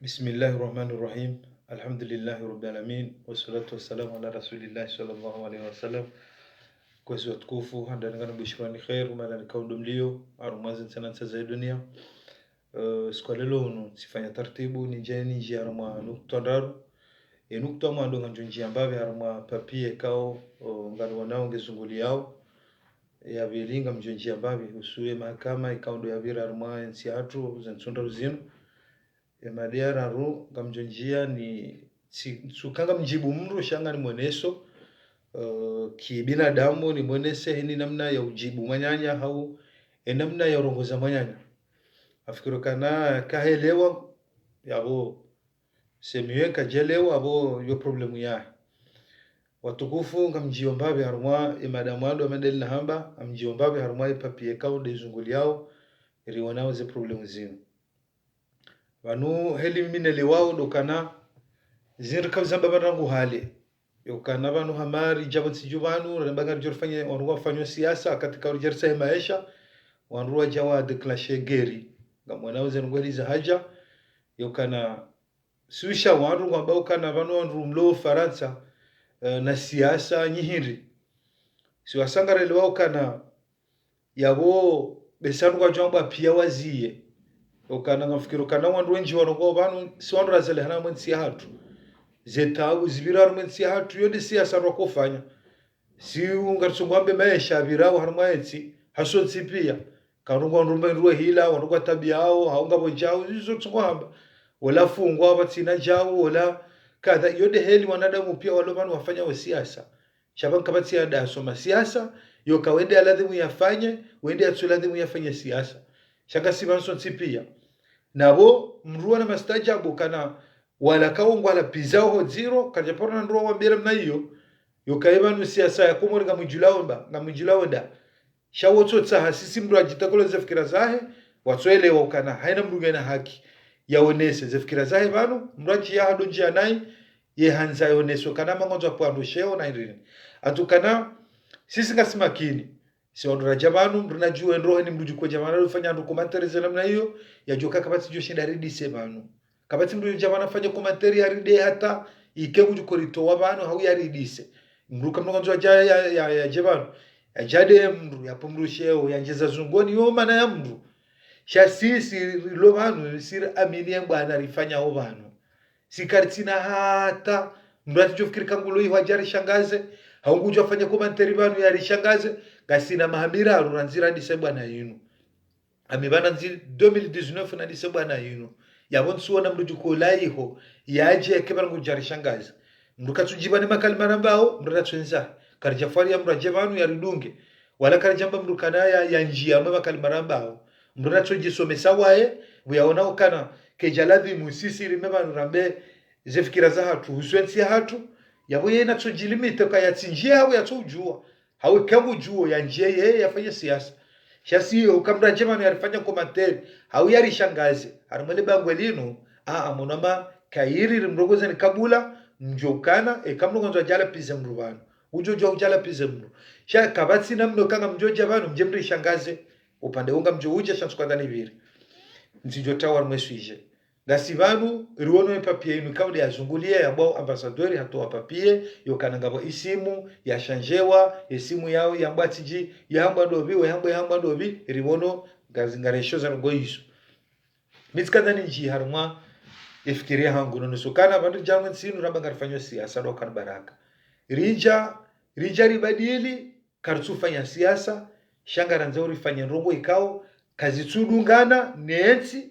Bismillahirrahmanirrahim. Alhamdulillahi rabbil alamin wassalatu wassalamu ala rasulillahi sallallahu alaihi wasallam. Kwezi watukufu handana bishirani khair mala nikaundo mlio arumazi sana za dunia. Siku leo sifanya taratibu ni jeni njia mwa nukta ndaru. Nukta mwa ndo njia ambayo harma papie kao ngalo wanao ngezunguli yao ya vilinga njia ambayo usuye mahakama ikaundo ya vira harma nsi hatu zantsunda ruzinu madiara ro gamjonjia ni sukanga mjibu mru shanga ni mweneso ki binadamu ni mwenese ni namna ya ujibu manyanya hau namna ya urongoza manyanya afikiro kana kahelewa yabo semiwe kajelewa abo yo problemu ya watukufu ngamjiombabe harumwa madamu ado amendeli na hamba amjiombabe harumwa ipapie kao de zunguli yao ili wanao ze problemu zinu wanu heli minele wao dokana zirka zamba barangu hali yokana wanu hamari jabo sijubanu rambaga jorfanye wanruwa fanyo siasa katika urjersa maisha wanruwa jawa deklashe geri ngamwana uze ngweli za haja yokana suisha wanru ngambao kana wanu wanru mlo Faransa na siasa nyihiri siwasangare wao kana yabo besanu kwa jamba pia wazie okana ngafikiro kana wandu wenji wanongo banu si wandu razele hana mwensi hatu zetabu zibiraru mwensi hatu yodi siasa rokofanya si ungatsungwambe maisha birawo hana mwensi haso tsipia kanungo ndumbe ruwe hila wanongo tabia hao haunga bonjao hizo tsungwamba wala fungwa batina jao wala kadha yodi heli wanadamu pia walo banu wafanya wa siasa shaban kabati ya da soma siasa yo kawende aladhimu yafanye wende atsuladhimu yafanye siasa shaka sibanso tsipia nabo mruwa na mastajabu kana wala kaungu wala pizao ho zero kajapona na nruwa wambira mna hiyo yukaiba nusiasa ya kumori nga mwijulao nda shawoto tsaha sisi mru ajitakolo zefikira zahe watsoele wakana haina mruga na haki ya onese zefikira zahe banu mru ajia hado njia nai ye hanza ya oneso kana mangonzo kwa ndosheo na irini atukana sisi ngasimakini si ondora jabanu mruna juwe nrohe ni mruju kwa jamana ufanya ndu komentari zela mna hiyo ya joka kabati joshinda ridi sebanu kabati mruju jamana fanya komentari ya ridi hata ike mruju korito wabanu hau ya ridise mruka mnonzo ajaya ya jabanu ya jade mru ya pomru sheo ya njeza zungoni yo mana ya mru sha sisi lo banu sir amini ya bwana rifanya obanu sikaritina hata mrati jofikiri kangulo hi wajari shangaze haunguja fanya komentari banu ya rishangaze gasina mahamira ruranzira ndise bwana yinu amibana nzi 2019 na ndise bwana yinu yabonsuwa na mrujuko laiho yaje kebara ngujari shangaze mrukatujibane makalmara mbao mratwenza karjafari ya mrajebanu ya ridunge wala karjamba mrukana ya njia mwa makalmara mbao mratujisomesa wae buyaona ukana kejaladhi musisi rimeba nurambe zefikira za hatu uswensi hatu yabo yena tsojilimite kayatsinjia hawo yatsojua hawe kamu juo ya njia yeye yafanya siasa shasi ukamra jema yarifanya komentari hawo yari shangaze harimele bangwelino amonama kairi rimrogoza ni kabula njokana kamrongo jala pize mrubano ujojo jala pize mru sha kabatsi namno kanga mjoja banu mjemri shangaze upande unga mjouje shantsukanda vile nzijotawa mwesuije gasivanu riwono papie inu kaude ya zungulie ya bao ambasadori hatoa papie yokana ngabo isimu ya shanjewa isimu yao ya mbatiji ya hamba dobi riwono gazingaresho za ngo isu mitskanda ni ji harma ifikiria hangu no sukana bandu jamwe sinu ramba garfanyo siasa do kan baraka rija ribadili kartufanya siasa shangara nzauri fanya rongo ikao kazitsudungana nensi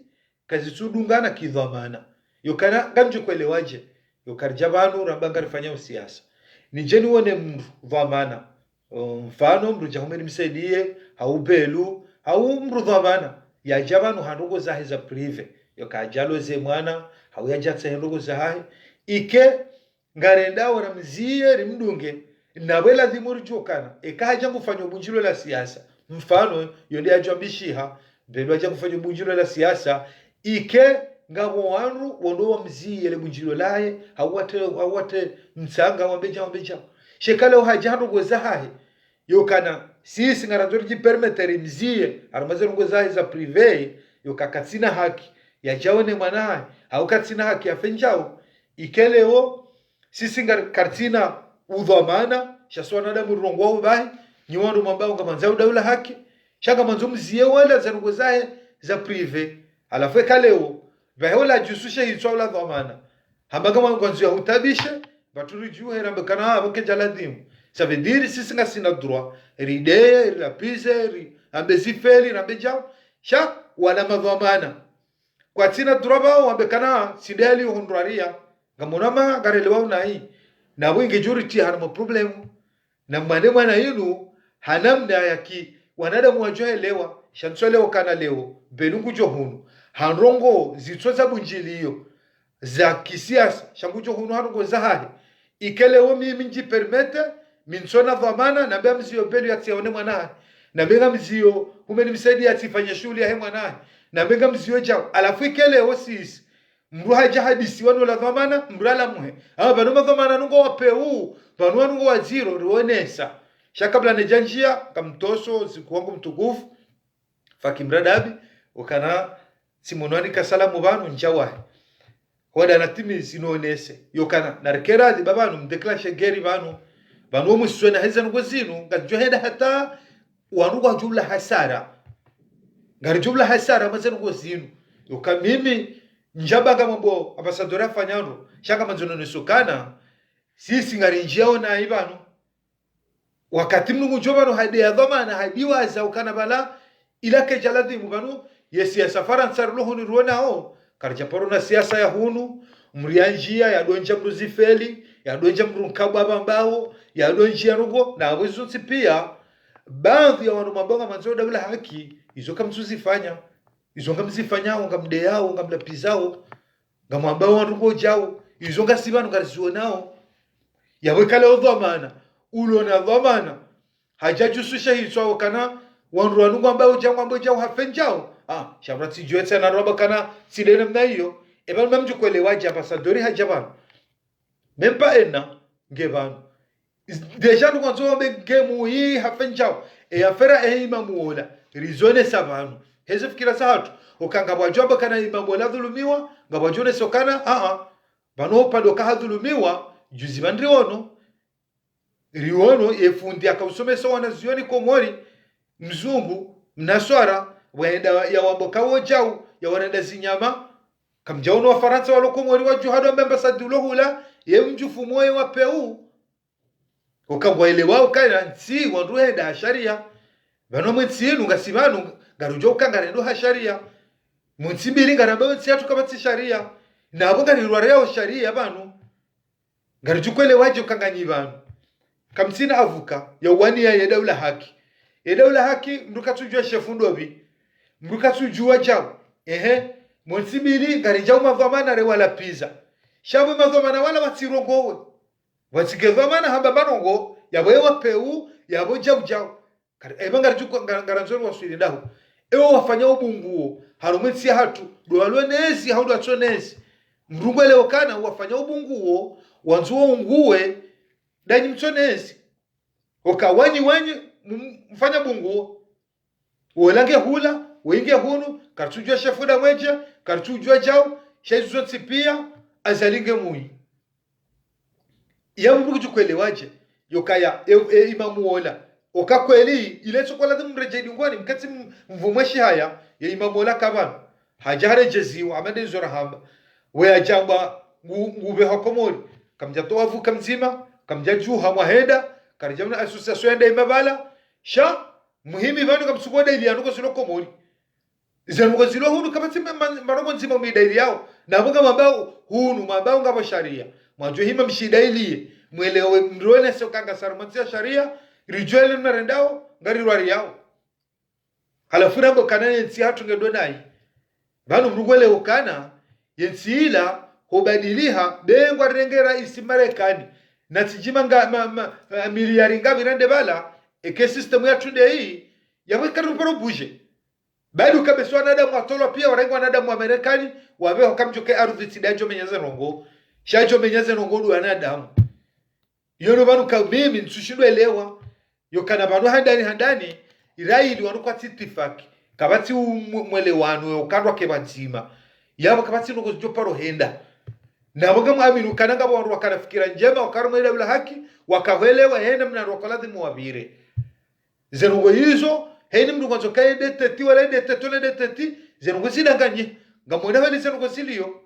kazitsudungana kidhamana yokana gamjo kwelewaje yokarjabanu rambanga rifanya siasa nijeni wone mru dhamana mfano mru jahumeni msaidie haubelu hau mru dhamana ya jabanu handugo zahe za prive yokajalo ze mwana hau ya jatsa handugo zahe ike ngarenda wana mzie rimdunge nabela dhimuri jokana ekaja kufanya bunjilo la siasa mfano yonde ajambishiha belo aja kufanya bunjilo la siasa ike ngabo wanru wondo wa mzi yele bunjilo laye hawate msanga wambeja shekale hajando gozahe yokana sisi ngaranzori ji permettre mzie armazero gozahe za privé yokakatsina haki ya jaone mwanae au katina haki afenjao ikeleo sisi kartina udhamana shaswana da murongo wao bai nyiwandu mambao ngamanza daula haki shaka manzo mzie wala zanungo zae za prive alafu kaleo vahola jususha hitwala dhamana hambaga mwanzo ya utabisha baturi juu heramba kana aboke jaladimu ça veut dire sisi nga sina droit ride la pise ambezi feli rambe jao sha wala madhamana kwa tina droit bao ambekana sideli hundraria ngamonama garelewa unai na wingi juriti hana problem na mwanema na yinu hanamna yaki wanadamu wajoelewa shansolewa kana leo belungu johunu hanrongo zitsoza bunjiliyo za kisiasa shangujo hunu hanrongo za hahi ikelewo mimi nji permete minsona dhamana na mbea mzio pelu ya tsiaone mwanae na mbega mzio humeni msaidi ya tifanya shuli ya he mwanae na mbega mzio jao alafu ikelewo sisi mruha jahadisi wanu la dhamana mrala muhe banuma dhamana nungo wapeu banuma nungo waziro ruonesa shakabla nejanjia kamtoso siku wangu mtukufu fakimradabi ukana simonwani kasalamu banu njawahe hoda natimi sinonese yokana narkera di babanu mdeklashe geri banu muswena heza ngozinu ngajoheda hata wanuga jumla hasara ngari jumla hasara mazenu ngozinu yoka mimi njabaga mambo abasadora fanyano shaka manzono nesokana sisi ngari njao na ibanu wakati mnungu jobano hadi ya dhamana hadi waza ukana bala ilake jaladi mubanu yesi ya safara nsaruluhu ni ruona hao karjaporo na siasa ya hunu mrianjia ya donja mruzifeli ya donja mrunkabwa bambao ya donja rugo na wezo pia baadhi ya wanu mabonga manzo daula haki izo kamzuzifanya izo ngamzifanyao ngamdeao ngamlapizao ngamwambao wanugo jao izo ngasibanu ngazionao yawekale odhamana ulona dhamana hajajususha hitwa kana wanru wanungu ambao jao hafenjao shamrati juetsa na roba kana sidene mna hiyo eba mamju kwelewaje ambasadori hajaban mempa enna ngeban deja nukwanzo ngemu hii hafenjao afera imamu wala rizone sabanu heze fikira sahatu ukanga bwajomba kana imamu wala dhulumiwa ngabwajone sokana bano pado ka dhulumiwa juzi bandriono riono efundi akausomesa wanazioni komori mzungu mnaswara waenda ya wabokawo jao ya wanenda zinyama kamjauno wa Faransa walokomori wa juhado ambasadi ulohula ye mjufu moyo wa peu ukabwaelewa ukaina nsi wanruhenda hasharia bano mwensinu ngasibanu garujo kangarendo hasharia mwensibiri ngaramba nsi atukabatsi sharia nabo ngarirwara yao sharia banu garujukwelewaje ukanganyi banu kamsina avuka ya wani ya daula haki daula haki mruka tujua shefundobi mruka tujua jao mwensibili garijao madhamana re wala pizza shabu madhamana wala watirongowe watigedhamana hamba banongo yawewa peu yabo jao ebanga rjuko ngaranzoro waswili ndaho ewo wafanya ubunguo harumwensi hatu doalwe nezi haudo atonezi mrungwele okana wafanya ubunguo wanzuo unguwe danyi mtonezi okawanyi mfanya bunguo uwelange hula weinge hunu kartujua shefuda mweja kartujua jao shaizuzo tsipia azalinge mui ya mbuku jukwelewaje yokaya imamu ola okakweli ile chokola mrejedi ngwani mkati mvumweshi haya ya imamu ola kabana hajare jeziwa amende zorahamba we ajamba ngube hakomori kamjato wavu kamzima kamjaju hamwaheda karjamna association enda imabala sha muhimi vandu kamsukoda ili anuko silo komori zanuko silo hunu kabati maromo nzima midaili yao na bunga mabao hunu mabao ngabo sharia mwajo hima mshidaili mwelewe mrone sokanga sarmantia sharia rijwele mrendao ngari rwari yao halafuna mbo kanane nsi hatu ngedonai vanu mrugwele ukana yensi ila hubadiliha bengwa rengera isi Marekani na tijima miliari ngabi rende bala eke system ya tunde hii yaweka ruparo buje bado kabisa wanadamu atolo pia warengwa wanadamu wa Marekani wabeho kamjoke ardhi tidajo menyeze rongo shajo menyeze rongo du wanadamu yono banu ka mimi ntushindwe elewa yokana banu handani iraili wanuka titifaki kabati mwelewano ukandwa kebanzima yabo kabati no joparo henda na boga muaminu kananga bo wakana fikira njema wakaruma ile bila haki wakawelewa henda mna rokoladi muwabire zenugo hizo heni mndu kwanzo kaide teti wala ide tetole de teti zenugo sidanganye ngamwena wali zenugo silio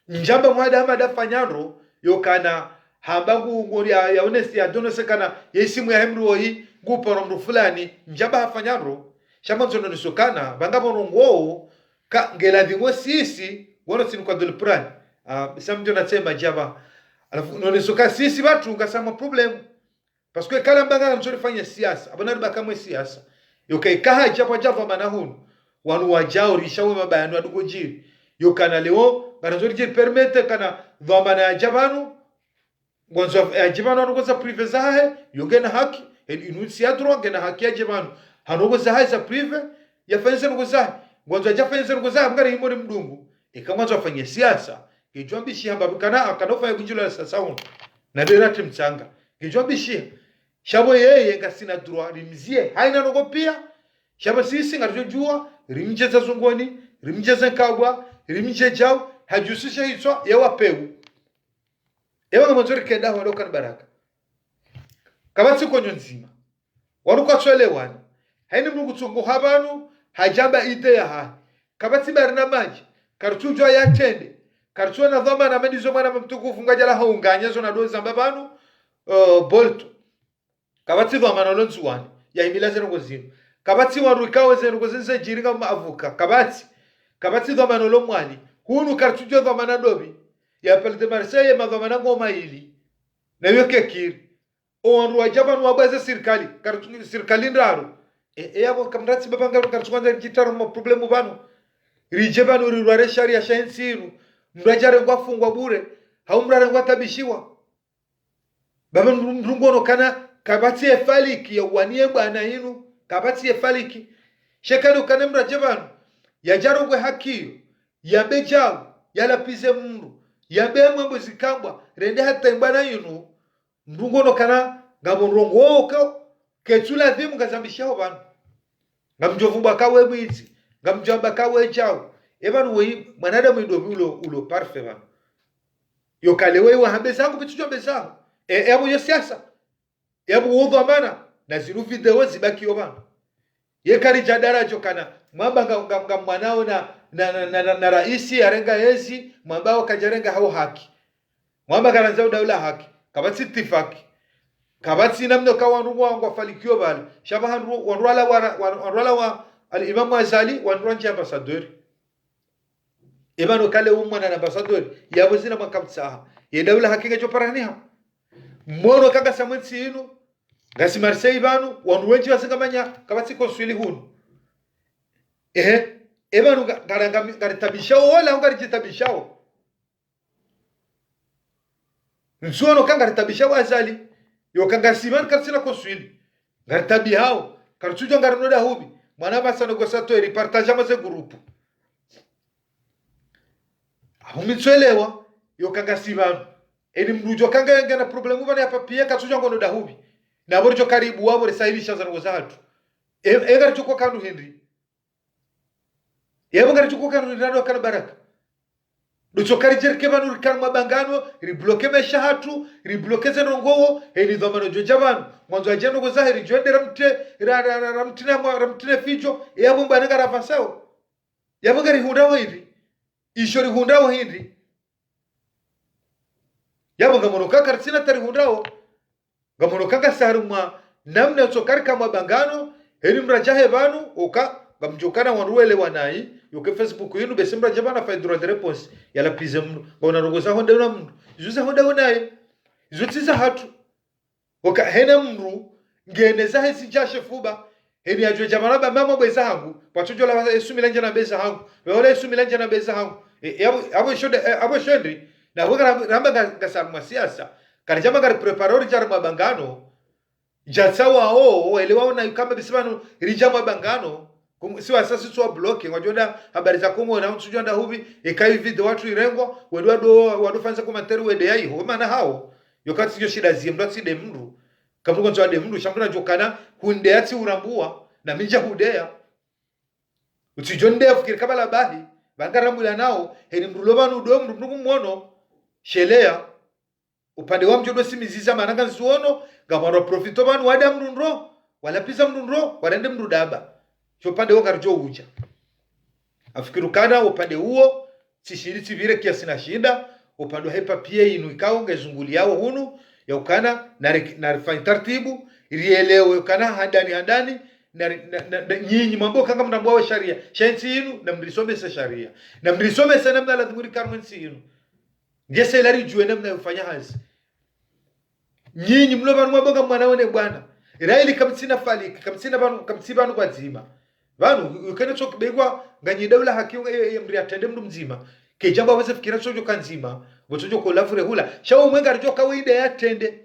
njamba mwada hamada fanyaro yokana hambangu ngori ya honesti ya donose kana yesimu ya hemru oyi guporo mru fulani njamba hafanyaro shamanzo no nisokana bangabo rongo ka ngela dingo sisi wono sinu kwa dolpran samjo na tema jaba alafu no nisoka sisi watu ngasama problem parce que kala mbanga mzuri fanya siasa abana riba kama siasa yokai kaha japa java manahunu wanu wajao rishawe mabayano adugo jiri yokana leo ganazori jiri permete kana dhamana ya jabanu gwanzo ya jabanu anogoza prive zahe yogena haki inusi ya droit gena haki ya jabanu hanogoza hai za prive ya fanyisa ngoza gwanzo ya fanyisa ngoza ngari himori mdungu ikamwanzo afanye siasa kijwambishi hamba kana akanofanya kunjula sasa huno na derati mchanga kijwambishi shabo yeye ngasina droit rimzie haina nogo pia shabo sisi ngarjojua rimjeza zungoni rimjeza kabwa rimje jao hajusisha hizo yawa peu ewa ngamazori kenda walo kan baraka kabati konyo nzima waruka twelewani haini mnungu tungu habanu hajamba ide ya hai kabati barina maji kartujwa ya tende kartujwa na dhoma na medizo mwana mtukufu ngajala haunganyezo na dozi ambabanu bolto kabati dhoma na lonzuwani ya himila zenungo zinu kabati warukawe zenungo zinse jiringa maavuka kabati dhoma na lomwani hunu kartujwa dhoma na dobi ya pelte Marseille madhoma na ngoma hili na yoke kiri owanru wajabanu wabaze sirikali kartujwa sirikali ndaru yabo kamrati babanga kartujwa jitaru ma problemu banu rijebanu rirware sharia shensiru mrajare ngwafungwa bure haumrare ngwatabishiwa baba mrungono kana kabati efaliki ya wanie bwana inu kabati efaliki shekano kana mrajebanu yajarogwe hakiyo yabe jao yalapize mru yabe mwembo zikambwa rende hata mbana inu mrungono kana ngabonrongo oko ketula dhimu ngazambishaho banu ngamjovumba kawe mwizi ngamjamba kawe jao ebanu wei mwanadamu ndobi ulo parfait banu yokale wei wa hambe zangu bitujwa bezangu ebo yo siasa ebo wodho amana na ziru video zibaki yobanu yekari jadara jokana mwamba ngam mwanao na raisi arenga yezi mwambao kajarenga hao haki mwamba karanza daula haki kabati tifaki kabati namno kawanru wangu afalikio bali shabahan wanrala wa al-imam Azali wanranja ambassadeur ibano kale umwana na ambassadeur yabo zina makamtsaha ye daula hakika choparaniha mmono kaga samwensi inu ngasi Marseille banu wanwenji wasingamanya kabati konsuli hunu ebanu ngaritabishao wala ngarijitabishao nsuono kanga ngaritabishao Azali yo kanga siman karsina konsuli ngaritabihao karchujo ngarinoda hubi mwana basa negosato ripartage maze grupu ahumitwelewa yo kanga simanu eni mrujo kanga ngana problemu bana hapa pia karchujo ngono da hubi na borjo karibu wabo resahilisha za ngozatu egar choko kanu Henry yebo ngar choko kanu ndano kana baraka duchokari jerke banu kan mabangano ribloke mesha hatu ribloke zenongowo eni dhamano jojabanu mwanzo ajeno go zahiri jwende ramtine fijo yabo mbana ngara fasao yabo ngari hundawo hindi ishori hundawo hindi yabo ngamono kaka sina tari hundawo ngamono kaka saruma namna chokari kama bangano eni mrajahe banu oka ngamjokana wanruele wanai yoke Facebook yinu besimra jabana fa droit de réponse yala pizem ona rogoza honde na mndu zuza honde onaye zutiza hatu oka hena mru ngeneza hesi jashe fuba heni ajwe jamana ba mama bweza hangu patujo la esumilanje na beza hangu wala esumilanje na beza hangu abo shende na hoga ramba gasarma siasa kana jama gar preparori jar mabangano jatsawa elewa na kama bisibano rijama bangano siwa sasa sio bloke wajoda habari za kongo na mtu jonda hubi ekai video watu irengo wadu fanza komentari wede yai ho maana hao yokati sio shida zimdo tside mndu kamuko nzwa mndu shambuna jokana hunde ati urambua na minja hudea utijonde afikiri kabala bahi bangarambula nao heni mrulobanu do mrunugu mwono shelea upande wa mjodo simiziza mananga nsuono gamaro profito banu wada mrunro wala pisa mrunro warende mrudaba cho upande wa karjo uja afikiru kana upande huo sishiriti vile kiasi na shinda upande wa hepa pia inu ikao ngezunguli yao hunu ya ukana na rifani tartibu ilielewe ukana handani na nyinyi mambo kanga mnambawa sharia shensi inu na mrisomesa sharia na mrisomesa namna la dhumuri karmensi inu ngese ilari juwe namna yufanya hazi nyinyi mloba mwabonga mwanaone bwana iraili kamsina faliki kamsina banu kwa zima banu ukene choki begwa ganyi dawla haki mri atende mndu mzima kejamba wase fikira chojo kanzima bochojo ko lafure hula shawo mwenga arjo kawaida ya tende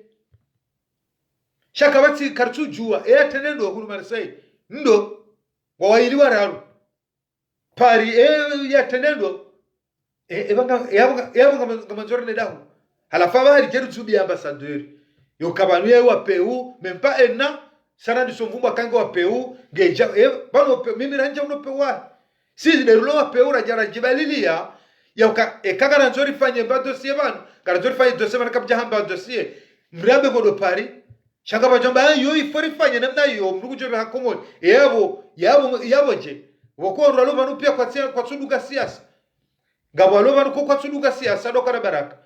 shaka bati kartu jua ya tende ndo hulu marsai ndo waili wararu pari ya tende ndo yabanga manzore ne dahu halafa bari jeru tubi ambassadeur yo kabanu ye wa PU mempa enna sana disomvumba kango wa PU geja bano mimi ranja uno pewa si de lo wa PU rajara jibalilia ya kagara nzori fanye bado sie bano karazori fanye dossier bana kabja hamba dossier mrabe godo pari shanga bajamba yo ifori fanye namna yo mrugu jobe hakomo yabo je woko ralo banu pia kwa tsuduka siasa ngabalo banu kwa tsuduka siasa dokara baraka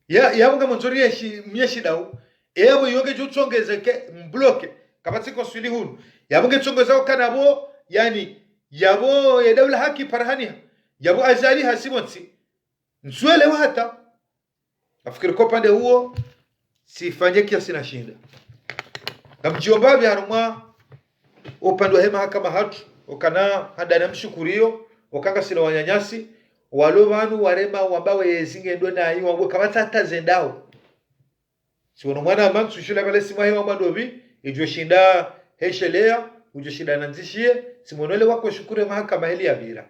yabo ngamonzori yeshi myeshi dau yabo yoge jutsongezeke mbloke kabati konsuli hunu yabo ngetsongeza kanabo yani yabo yadawla haki parhania yabo azali hasimonsi nsuele hata afikiri kwa pande huo sifanye kiasi na shinda kamjiomba bi haruma upande wa hema kama hatu ukana hada na mshukurio ukanga sila wanyanyasi walo banu warema wabawe yezinge ndo na hiyo wangu kama tata zendao siwono mwana mantu shule bale simwa hiyo madobi ijwe shinda heshelea ujwe shinda nanzishie simonole wako shukure mahakama heli ya bira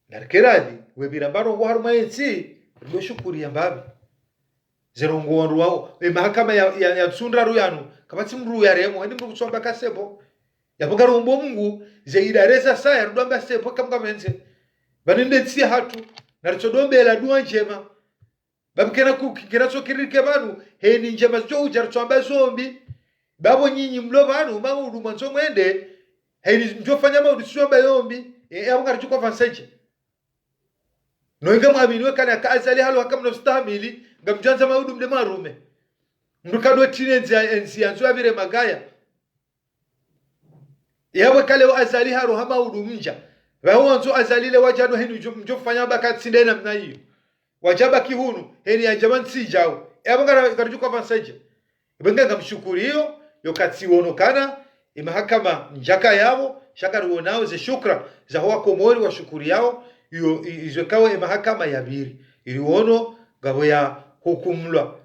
narkeradi we bira baro ngo haruma yensi ndo shukuri ya mbabi zero ngo wao mahakama ya tsundra ruyanu kama timru ya remo ndi mru kutsomba kasebo yapoka rombo mungu zeidareza saa ya rudamba sebo kama menze baninde tsia hatu narichodombela duwa njema babkena kukira chokirike banu heni njema zo ujar tsomba zombi babo nyinyi mlo banu mauru manzo mwende heni njofanya mauru tsomba yombi yabonga chukwa vanseje noinga mwabinwe kana kaazali halo akamno stamili ngamjanza maudu mde marume ndukadwe tinenzi enzi yanzu abire magaya yawe kale azali haro hama udumja wawanzo azalile wajano henu njofanya bakatsinde namna hiyo wajaba kihunu heni ya jaman sijao yabanga karujuka vanseje benga ngamshukuriyo yokatsiwonokana imahakama njaka yabo shaka ruonao ze shukra za hoa komori wa shukuri yao izwekawe imahakama yabiri iliwono gabo ya hukumlwa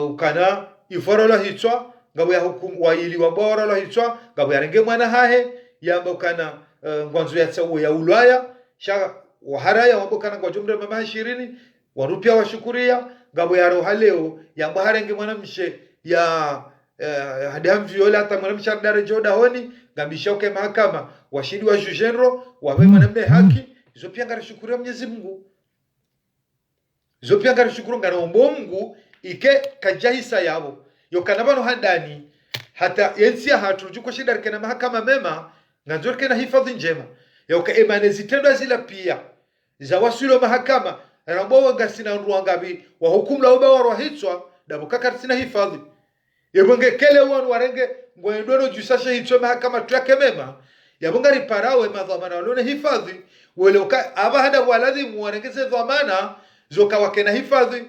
ukana iforola hitwa gabo ya hukum waili wabora la hitwa gabo ya renge mwana hahe yamba ukana ngwanzo ya tsawo ya ulaya shaka waharaya wabokana kwa jumla mama 20 warupia washukuria gabo ya roha leo yamba harenge mwana mshe ya hadam viola hata mwana mshardare joda honi ngambishoke mahakama washidi wa jujenro wawe mwanambe haki izo pia ngarishukuru Mwenyezi Mungu izo pia ngarishukuru ngaraombo Mungu ike kajahisa yabo yokanabano handani hata yensia hatujuko shida kena mahakama mema nganzor kena hifadhi njema yoka emane zitendo zila pia za wasilo mahakama rambo ngasina ruangabi wa hukumu la oba warahitswa dabo kakarsina hifadhi yebonge kele wanu warenge ngoendono jusasha hitso mahakama trake mema yabonga riparawe madhamana walone hifadhi weloka abahada waladhi muwarengeze dhamana zoka wakena hifadhi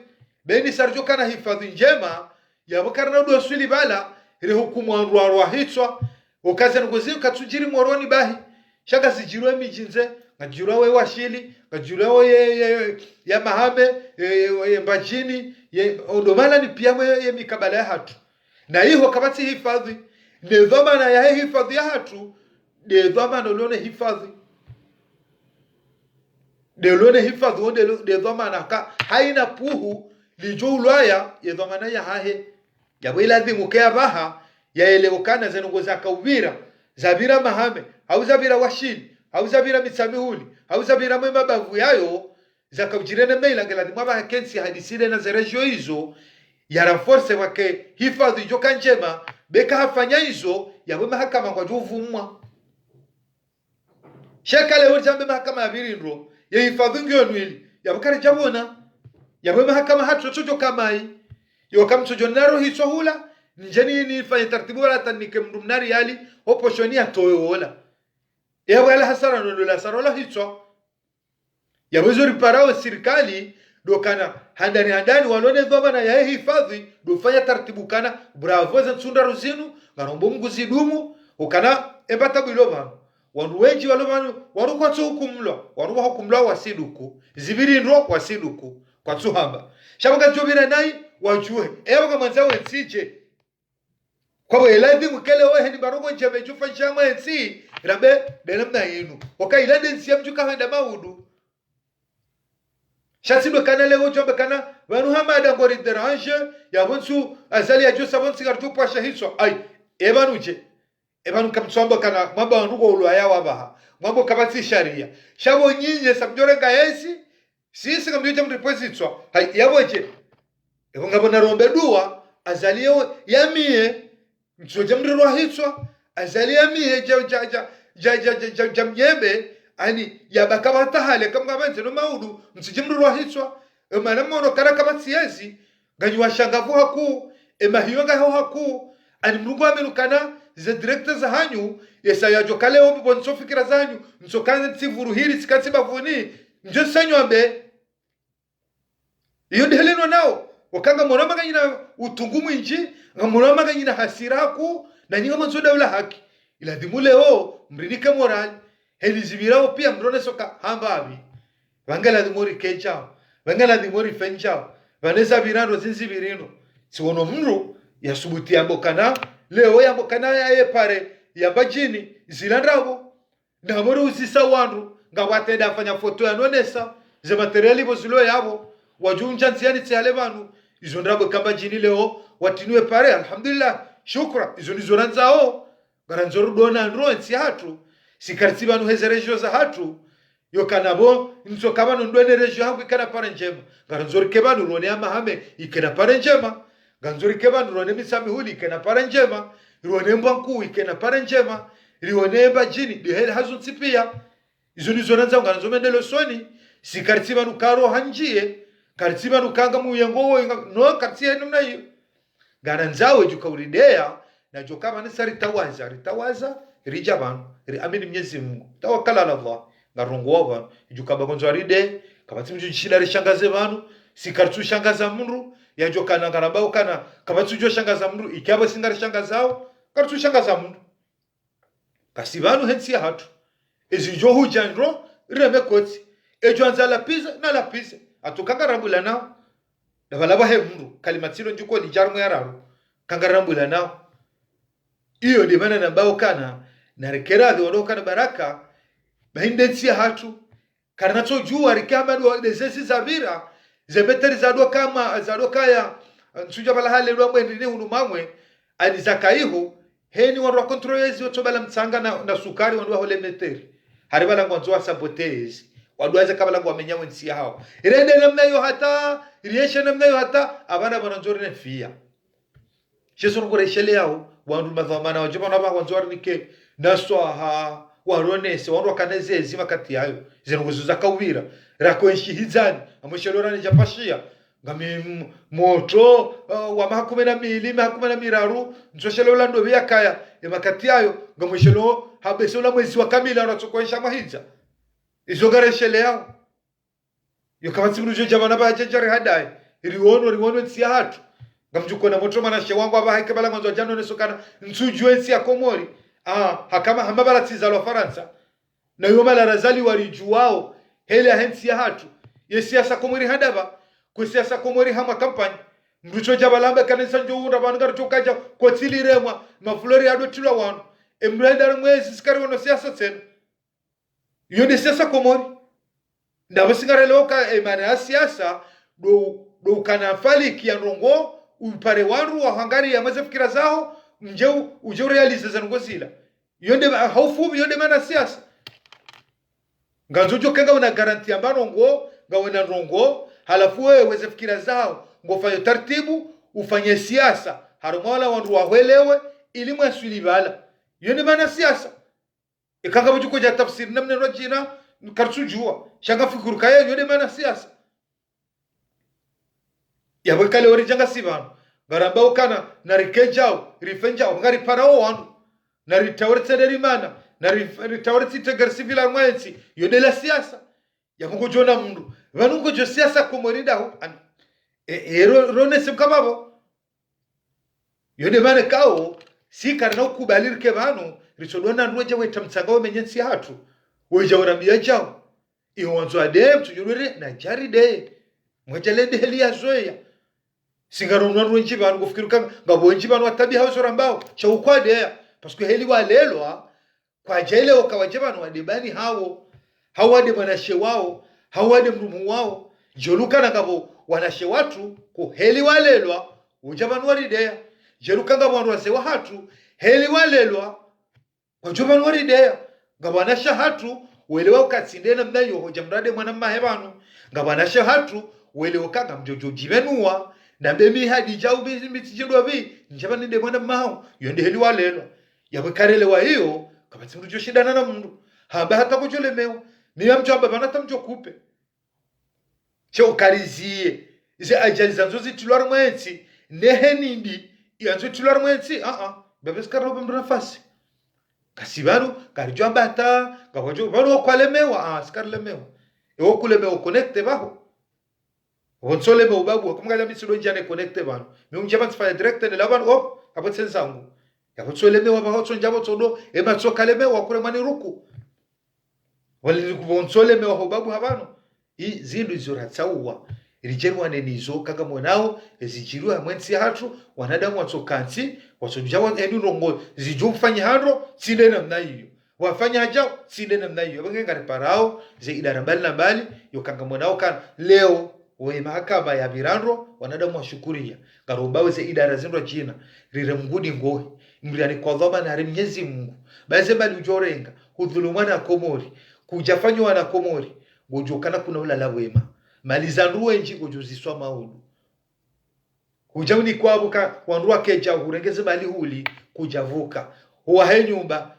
beni sarjo kana hifadhi njema yabokarna do swili bala ile hukumu anruarwa hitswa okaza ngozi katujiri moroni bahi shaka zijirwe mijinze ngajirwa we washili ngajirwa we ya mahame mbajini odomala ni pia mwe mikabala ya hatu na hiyo kabati hifadhi ne dhamana ya hifadhi ya hatu de dhamana lone hifadhi de lone hifadhi onde de dhamana ka haina puhu lijo ulaya ya dhamana ya hahe ya wila dhimu kea baha ya elewokana zenongoza kaubira zabira mahame au zabira washini au zabira mitsamihuli au zabira mwema bavu yayo zakabjirene maila ngeladi mwaba hakensi hadisile na zerejo hizo ya ranforce wake hifadhi joka njema beka hafanya hizo yawe mahakama kwa juvumwa shekale wajambe mahakama ya birindro ya hifadhi ngionwili yabukare jabona yawe mahakama hatochojo kamai yokamchojo naro hicho hula njeni ni fanye taratibu wala tanike mrumnari yali oposhoni atoyo wala yawe ala hasara ndola sarola hicho yawezo riparao serikali dokana handani walone dhoma na ya hifadhi dofanya taratibu kana bravo za tsunda ruzinu garombo mguzi dumu ukana ebata bilova wandu wenji walova waru kwa hukumlwa waru hukumlwa wasiduku zibiri ndo wasiduku kwa tuhamba shabaka jobira nai wajue kama mwanzao nsije kwa eladi mkele wewe ni barogo njebe jufa chama nsi rabe delamna yinu ilade nsi mjuka handa maudu shasido kana leo jombe kana wanu hamada ngori derange ya bonsu azali ya josa bonsi gartu pasha hiso ai ebanu kamtsomba kana mwamba nuko ulwaya wabaha mwambo kabati sharia shabo nyinye sabjore gaesi sisi kamjoja mrepozitwa ai yaboje ngabona rombe dua azalio yamie mtsoje mrirwa hitwa azali yamie jamnyembe ani yabakabata hale kama benze no maudu msijimrwa hitwa emana mono kana kama siezi ganywa shangavu haku emahiyoga haku ani mrugo amenukana ze directors za hanyu yesa yajokale obi bonso fikira zanyu msokanze tsivuruhiri tsikatsi bavuni nje sanyo ambe iyo ndeleno nao wakanga morama kanyina utungumu inji ngamorama kanyina hasiraku na nyinga manzoda ula haki ila dimuleo mrinike morali helizibirao pia mrone soka hambabi wangala dimori kecha wangala dimori fencha vanesa birano zinzibirino siwono mru ya subuti yambokana leo yambokana ya pare ya bajini zilandrabo na moro usisa wandu ngawatenda afanya foto ya nonesa ze materiali bozilo yabo wajunja nziani tsale banu izo ndrabo kamba jini leo watinue pare alhamdulillah shukra izo nizoranzao garanzoru dona ndro nsi hatu sikarti banu hezerejo za hatu yokanabo nzo kabano ndwene rejo haku ikana pare njema garanzori kebanu rone amahame ikena pare njema ganzori kebanu rone misamihuli ikena pare njema rone mbanku ikena pare njema rione bajini dihel hazunsi pia izo nizoranzao garanzomendelo soni sikarti banu karo hanjie karti banu kanga muyango no karti enu na hiyo garanzao jukauridea na jokama nisari ritawaza rijabanu amini Mwenyezi Mungu tawakkala ala Allah ngarongo banu jukaba gonzo aride kabati mjishila rishangaze banu sikartu shangaza mundu yajokana ngarabao kana kabati jo shangaza mundu ikyaba singari shangazao kartu shangaza mundu kasibanu hensi hatu ezijo hujandro reme koti ejo anzala pizza na la pizza atukangarambula nao dabalaba he mundu kalimatilo njuko lijarmu yararu kangarambula nao iyo di mana nambao kana narekeradhi wadoka na baraka bahindensi hatu karnato jua rikama do desesi zabira zebeteri zadwa kama zadwa ya nsuja bala hale ndo mwendine hunu mamwe ani zakaihu heni wanwa kontrolezi otobala mtsanga na sukari wanwa hole meteri haribala ngwanzo sabotezi wadwaza kabala ngwamenya wensi hao irende namna yo hata iriesha namna yo hata abana bananzori ne fia Jesu ngoreshele yao wandu madhamana wajibana ba wanzori nike naswaha waronese wandu kanezezi makati yayo zinongozuza kawira rakwenshi hizani amweshelorani japashia ngami moto wa mahakumena milima hakumena miraru nzoshelola ndo byakaya emakati yayo ngamweshelo habesola mwezi wa kamila anachokwesha mahiza izogareshele yao yokamatsi mrujo jabana ba jajari hadai riwono nsia hatu ngamjuko na moto mana shewangu aba haike bala mwanzo jano nesokana nsujue nsia komori hakama hambabala tizalo Faransa na yoma la razali walijuao hele hensi ya hatu yesiasa komori hadaba kusiasa komori hama kampani mrucho jabalamba kanisa njounda bangar chokaja kotili remwa maflori ado tilwa wanu emrenda mwezi sikari wono siasa tena yone siasa komori ndabo singare loka emana siasa do kana fali kianrongo upare wanru wa hangari ya maze fikira zao uje realize zanongozila yonde haufu yonde mana siasa ngazojo kenga una garanti ambano ngo ngawena rongo halafu wewe weze fikira zao ngofanye taratibu ufanye siasa harumala wandu wahwelewe ili mwaswili bala yonde mana siasa ikanga bujuko ja tafsiri namne rojina karsujua shanga fikuru kaya yonde mana siasa yawe kale ori janga sibano garamba ukana narikejao rifenjao ngari parao wandu nari tawretseri mana nari tawretsi tegar civil armwensi yonde la siasa yakungo jona mundu vanungo jo siasa komorinda hu rone simkamabo yonde mana kao si karna ukubalirke vanu risodona nroje wetamtsanga womenyensi hatu weja urambia jao iwanzo adem tujurure na jaride mwajalende helia zoya singaronwa nwenji vanu kufikiruka ngabonji vanu watabi hauso rambao cha ukwade parce que heli walelwa kwa jele wakawaje vanu wadebani hawo wade manashe wao hawade mrumu wao joluka na ngabo wanashe watu ku heli walelwa ujabanu waridea jeruka ngabo wandu wasewa hatu heli walelwa kwa jobanu waridea ngabo wanasha hatu welewa ukatsinde na mnayo hoja mrade mwana mahebanu ngabo wanasha hatu welewa kanga mjojo jibenua na mbemi hadi jau mitijidwa bi njabani de mwana mahao yonde heli walelwa yawe karelewa hiyo kabati mtu joshindana na mundu hamba hata kujolemewa niya mtu hamba bana tamjo kupe cho karizie ize ajali zanzo zitulwar mwensi nehenindi yanzo tulwar mwensi bebes karo bemdu nafasi kasibanu karijo hamba hata gawajo bano kwalemewa skarlemewa ewo kulemewa connecte baho wonsole me ubabu kumgala misido njane connecte bano mi unjaba tsfa direct ne laban kabot sensangu yakonsole me wabaho tsonjabo tsodo e matsokale me wakure mani ruku wali kubonsole me wababu habano zindu zoratsawa irijerwa nenizo kaga monao ezijirwa mwensi hatu wanadamu watsokansi watsonjawa enu rongo zijufanya hando sinde namna hiyo wafanya hajao sinde namna hiyo bangenga reparao ze idara mbali na mbali yokanga monao kan leo we mahakama ya Birandro wanadamu washukuria karobawe ze idara zindwa jina rire mgudi ngohi mbilani kwa dhoma na Mwenyezi Mungu baze bali ujorenga hudhulumana komori kujafanywa na komori gojokana kuna ulala wema malizanduwe nji gojuziswa maudu hujawni kwabuka wanduwa keja urengeze mali huli kujavuka huwa he nyumba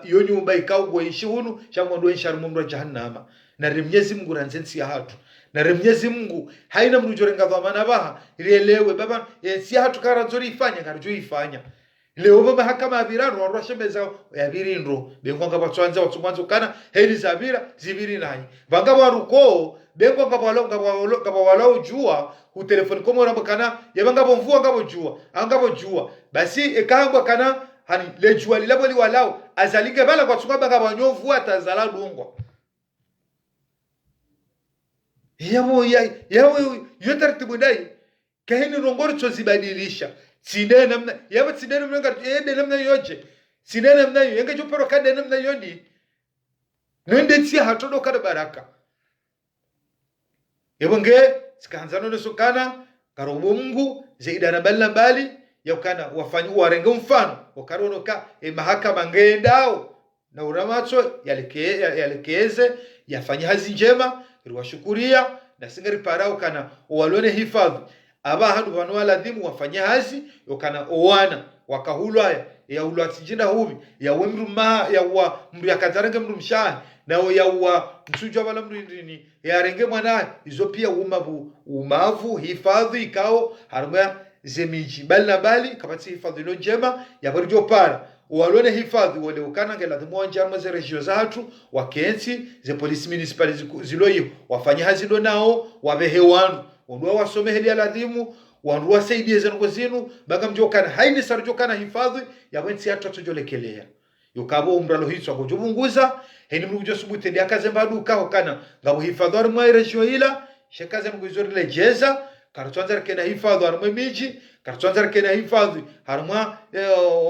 yo nyumba ikawgo ishihunu chamwandu ensharu mumra jahannama na Mwenyezi Mungu ranzensi ya hatu na Mwenyezi Mungu haina mnujorenga dhamana baha ilielewe baba si hatu karanzori ifanya karjo ifanya leo baba hakama Birandro warashemeza ya Birindro bengonga batwanza watumwanzo kana heli zabira zibiri nani banga waruko bengonga balonga jua hu telefoni komo rambakana yabanga bomvua ngabo jua basi ekangwa kana hani lejua lilabo liwalao azalige bala kwa tsunga banga banyovu atazala dungwa yawo yotaratibu dai kahini rongoro chozibadilisha sinde namna yawo sinde namna ende namna yoje sinde namna yenge jopero kade namna yoni nende tia hatodo kada baraka yebonge sikanzano nesokana karobo Mungu zeidana balla mbali yakana wafanyi warenge mfano wakaronoka mahakama ngendao na uramatso yalekeze yafanya hazi njema riwashukuria na singari parao kana walone hifadhi aba hadu banwa ladhimu wafanya hazi yokana owana wakahulwa ya ulwatijinda hubi ya wemru ma ya wa mru yakazarenge mru mshahi na ya wa msujwa bala mru ndini ya renge mwana izo pia umavu hifadhi ikao harumya zemiji bali bali kabati hifadhi no njema ya barjo para walone hifadhi wale ukana ngela dhimwanja amaze regio zatu wakensi ze police municipal ziloyi wafanya hazido nao wabehewanu wandua wasome heli aladhimu wandua wasaidie zengo zinu baga mjokana haini sarjokana hifadhi ya wensi hatu atojolekelea yokabo umralo hizo akojubunguza heni mnujo subute ndi akazembadu kao kana ngabo hifadhi wa mwa regio ila shekaze mguzori lejeza kartonza kena hifadhi harumwe miji kartonza kena hifadhi harumwa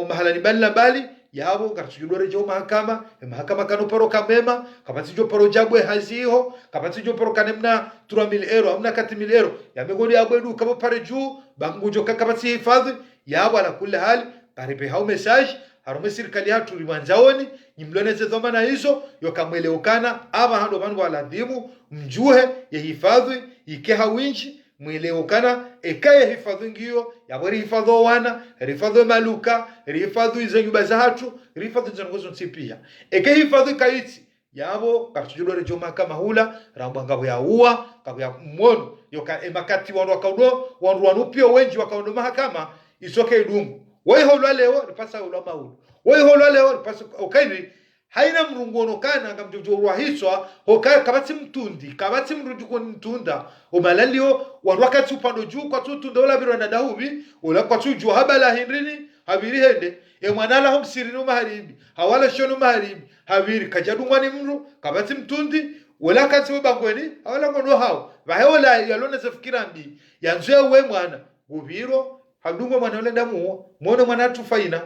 mahalani bali yabo kartujudore jo mahakama kanu paro kamema kapati jo paro jabwe haziho kapati jo paro kanemna 3000 euro amna 4000 euro yamegodi yabwedu kabo pare juu bangu jo kapati hifadhi yabo ala kulli hali karibe hao message harume serikali hatu riwanzaoni nyimloneze dhamana hizo yokamweleukana aba hando vangu waladhimu mjuhe ya hifadhi ikeha winchi mweleukana ekaye hifadhi ngiyo yabori hifadhi wana hifadhi maluka hifadhi izo nyumba za hatu hifadhi zongozo nsipia eke hifadhi kaiti yabo katujulore joma kama hula rambangabo ya uwa kabo ya mwono yoka emakati wandu wakaudo wandu wanupio wenji wakaudo mahakama isoke idungu woi holwa leo nipasa ulwa maulu woi holwa leo nipasa okaini haina mrungono kana ngamjojorwa hiswa hoka kabati mtundi kabati mrujuko ntunda umalalio wandu wakati upando juu kwa tutunda ola biro na dahubi ola kwa tuju habala hindrini habiri hende mwanala homsiri no maharibi hawala shono maharibi habiri kajadungwa ni mru kabati mtundi wala kati ubangweni hawala ngono hao baheola yalone zefikira mbi yanzuye we mwana ubiro hadungwa mwana ole damu muone mwana tufaina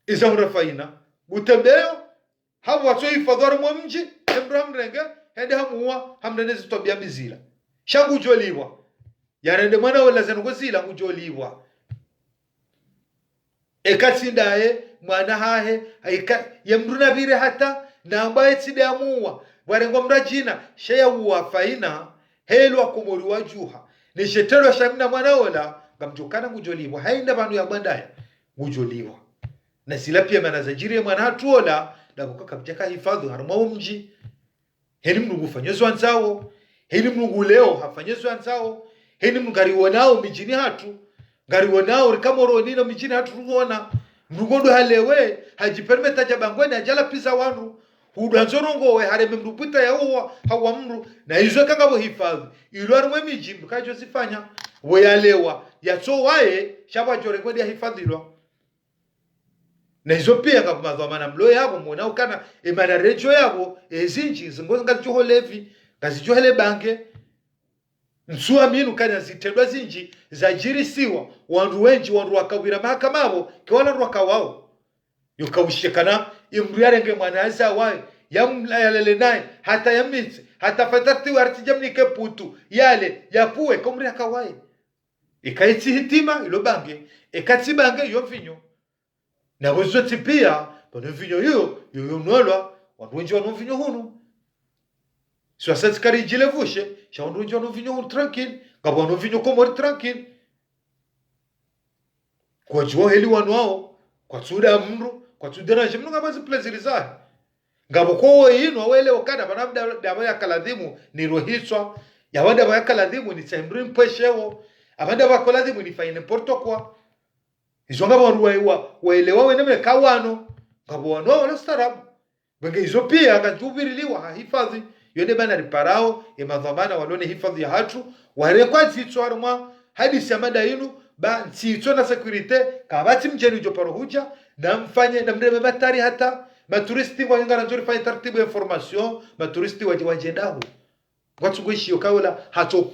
izamura faina butembeo habo watso ifadhara mu mji embram renge hende hamuwa hamnenezi tobia bizila shangu joliwa yarende mwana wala zango zila ngujoliwa ekatsindaye mwana hahe yemruna bire hata na ambaye tsidamuwa warengo mrajina sheya uwa faina helwa kumuri wajuha ni shetero shamina mwana wala ngamjokana ngujoliwa haina banu ya bandaya ngujoliwa na sila pia manazajiri mwana hatuola na kukaka mjaka hifadhi haruma mji heni mnungu fanyezo anzao heni mnungu leo hafanyezo anzao heni mngari wanao mijini hatu ngari wanao rikamoro nino mijini hatu ruona mrugondo halewe hajipermeta jabangweni ajala pisa wanu hudanzorongo we hareme mruputa ya uwa hawa mru na hizo kangabo hifadhi ilo arumwe miji mkajo sifanya we yalewa yatso wae shaba jore kwedi ya hifadhi ilo na hizo pia ngabo madhamana mlo yabo mwana ukana emana rejo yabo ezinji zingozi ngazijoho levi ngazijoho le banke nsuwa minu kanya zitendwa zinji zajirisiwa wandu wenji wandu wakawira mahakama abo kiwala rwakawao yukawishikana imriyarenge mwana aza wae yamlayalele naye hata yamitse hata fatati wartijamnike putu yale yapuwe komri akawae ikaitsi hitima ilo bange ekatsi bange yo vinyo na wezo tipia bono vinyo yo nolwa wandu wenji wanu vinyo hunu so sasa kari jilevushe shaundu wenji wanu vinyo hunu tranquille ngabo wanu vinyo komori tranquille kwa juo heli wanu wao kwa tsuda mru kwa tudana jimnu ngabazi pleziri zahe ngabo ko yino wele okada banabda daba yakaladhimu ni rohiswa yawanda bakaladhimu ni tsembri mpeshewo abanda bakoladhimu ni faine porto kwa izo ngabo ruwa waelewa weneme kawano ngabo wano wala starabu benge izo pia akatubiriliwa hahifadhi yone bana riparao ya madhamana walone hifadhi ya hatu wale kwa tsitso aruma hadi samada yinu ba tsitso na securite kabati mjeni joparo huja na mfanye na mreme matari hata maturisti wa ngara nzuri fanya taratibu ya information maturisti wajendaho watsuguishi yokaola hato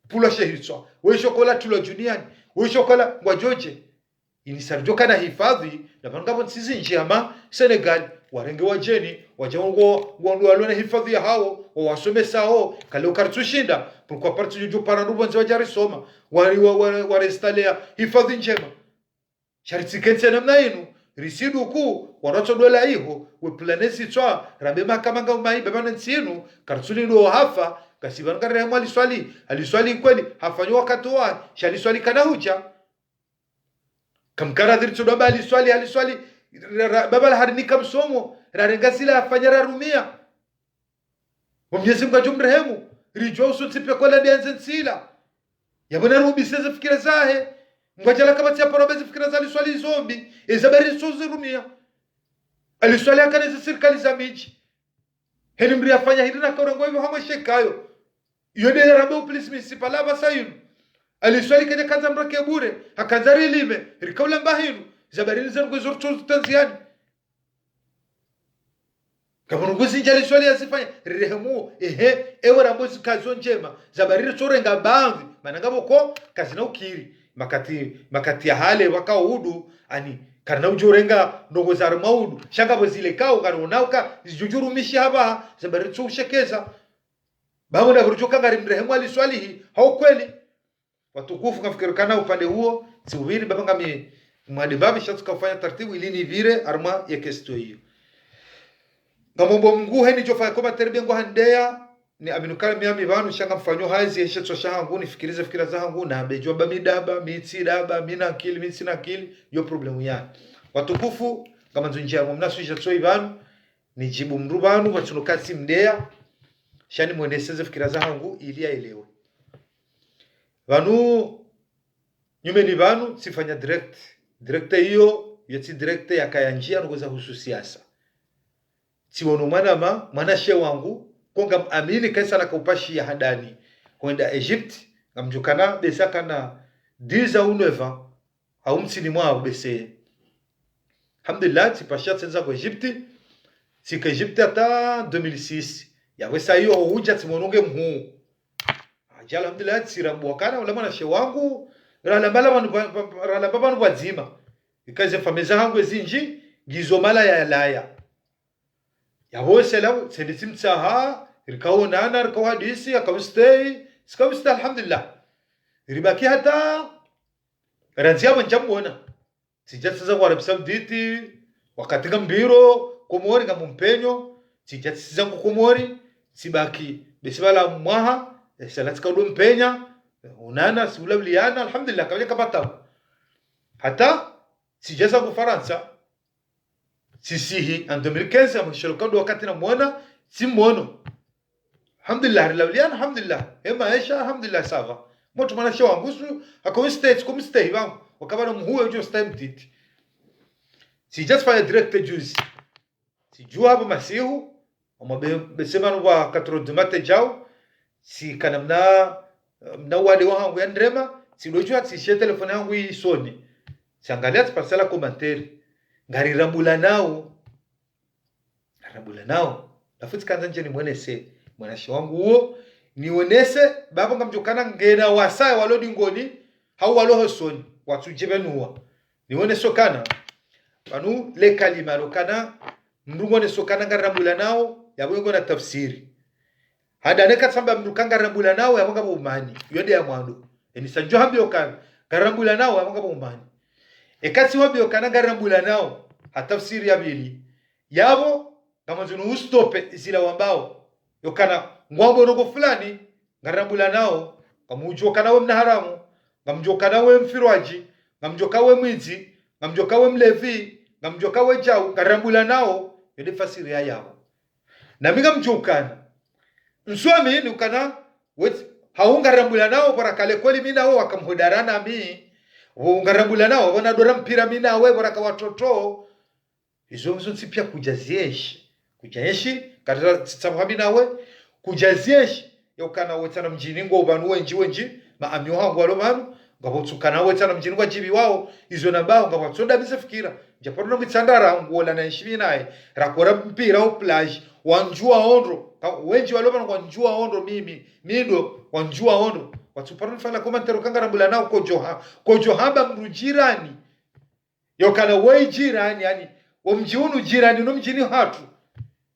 pula shehitso weisho kola tulo juniani weisho kola ngwajoje inisarjoka na hifadhi na bangabo nsizi njama Senegal warenge wajeni wajango wandu walona hifadhi ya hao wasomesa hao kale ukartushinda pourquoi parti juju paranubo nzi wajari soma warestalea hifadhi njema sharitikense namna inu risidu ku wanacho dola iho we planesi twa rambe makamanga mai bebana nsinu karsuli ndo hafa kasibanga rehemu aliswali kweli hafanywa wakati wa shaliswali kana huja kamkara dhirtu baba aliswali baba la harinika msomo rarengasila afanyara rumia Mwenyezi Mungu ajumrehemu rijwa usutsipe kola dianze nsila yabona rubi seze fikira zahe ngwajala kama tia parobezi fikira za aliswali zombi ezabari sozi rumia aliswali akaneze serikali za miji heli mri afanya hidina kaurango hivyo hama shekayo yone rambe uplisi municipal aba sayinu aliswali kwenye kanza mrake bure hakanzari lime rikaula mbahinu zabarini zangu zorto tanziani kama nguzi njali swali asifanya rehemu ewe rambozi kazo njema zabariri torenga bamvi manangabo ko kazi na ukiri makati ya hale wakaudu ani karna ujorenga ndongo za maudu shangabo zile kao karonauka zijujuru mishi haba zabariri tsushekeza bamu na burjuka ngari mrehemu aliswali hau kweli watukufu kafikirikana upande huo siubiri babanga madibabi shatu kufanya taratibu ili ni vire arma ya kesto hiyo ngamombo mngu heni jofanya koma terbia ngo handea ni aminukala miami vanu shanga mfanyo hazi ya sheto shahangu ni fikirize fikira zahangu na bejua ba midaba mitsi daba mina akili mitsi na akili yo problemu ya watukufu kama nzunjia mumna suisha tsoi vanu ni jibu mru vanu watunukasi mdea shani mwendeseze fikira zahangu ili ya elewe vanu nyume ni vanu sifanya direct hiyo yeti direct ya kayanjia nukoza husu siasa tiwono mwana she wangu konga amini kaisa la kaupashi ya hadani kwenda Egypt ngamjukana besaka na 10 au 9 au mtini mwa bese alhamdulillah tipasha tsenza kwa Egypt sika Egypt ata 2006 ya wesa hiyo huja timononge mhu ajala alhamdulillah tirabu kana wala mwana she wangu rala baba nu wazima ikaze fameza hangu ezinji gizomala ya laya ya hose law sedisim tsaha irkauna ana irkawa disi akawstay skawsta alhamdulillah ribaki hata ranzia manjamuona sijatsa kwa Arab Sauditi wakati ngambiro komori ngamumpenyo sijatsa kwa komori sibaki besibala mwaha salat kaudo mpenya unana sibulabiliana alhamdulillah kaje kapata hata sijatsa kwa Faransa sisihi en 2015 amsholokondo wakati na muona simono alhamdulillah rilawlian alhamdulillah ema aisha alhamdulillah sava moto mana shawa ngusu akawa states comme stay bang wakabana mhuwe jo stay mtiti si just fire direct juice si jua hapa masihu ama besema wa 4 de matin jao si kanamna mna wale wangu ya ndrema si lojua si she telefone yangu hii Sony si angalia pasala commentaire ngari rambula nao nafuti kanza nje ni mwenese mwanashi wangu huo nionese baba ngamjokana ngena wasaya walodi ngoni hau waloho Sony watujibenua nione sokana panu le kalima lokana mrungone sokana ngari rambula nao yabongo na tafsiri hada neka samba mrukanga rambula nao yabonga umani yode ya mwando enisanjo hambio kan garambula nao yabonga umani ekasi wabio kana garambula nao hatafsiri ya bili yabo kama zunu ustope zila wambao yokana ngwambo rogo fulani garambula nao kamujo kana we mnaharamu ngamjoka nawe mfirwaji ngamjoka we mwizi ngamjoka we mlevi ngamjoka we jau garambula nao yode fasiri ya yao na minga mjokana nswami ni ukana haunga rambula nao para kale kweli mina wao wakamhodarana mi ungarambula nao wana dora mpira mina wewe baraka watoto hizo pia kujazieshi katika tsababi nawe kujazieshi yokana wetana mjini ngo ubanu wenji maamyo hangu walomanu ngabotsukana wetana mjini kwa jibi wao hizo nabao ngabotsonda bisefikira japoro no mitsandara ngola na nshimi naye rakora mpira au plage wanjua ondro wenji walomanu wanjua ondro mimi nindo wanjua ondro watuparo fala komantero kangarambula nao kojo hamba mrujirani yokana we jirani yani omjiunu jirani no mjini hatu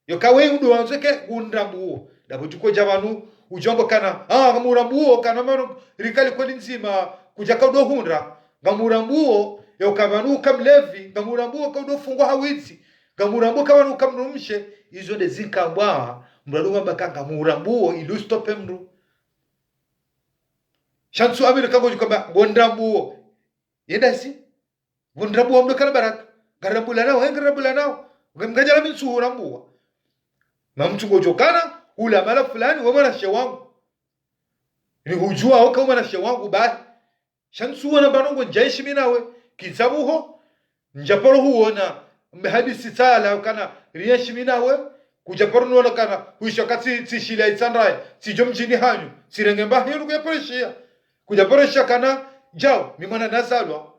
yokawe udo wanzeke undambuo dabutuko jabanu ujongo kana ngamurambuo kana mano rikali kweli nzima kujaka udo hundra ngamurambuo yokabanu kamlevi ngamurambuo kaudo fungwa hawitsi ngamurambuo kabanu kamnumshe izo de zikambwa mradunga bakanga murambuo ilustope mru shansu Amerika goju kamba gondambuo yedasi gondambuo mdo kana baraka garambula nao ngamgajala minsu rambuo mamtu gojo kana ula mala fulani wa mara shewangu ni hujua au kama na shewangu ba shansu wana banongo jaishi minawe kisabuho njaporo huona mhadisi sala kana riyeshi minawe kujaporo nuona kana huishakati tishila itsandraya sijomjini hanyu sirengemba hiyo kuyaporeshia kujaporesha kana jao mimwana nazalwa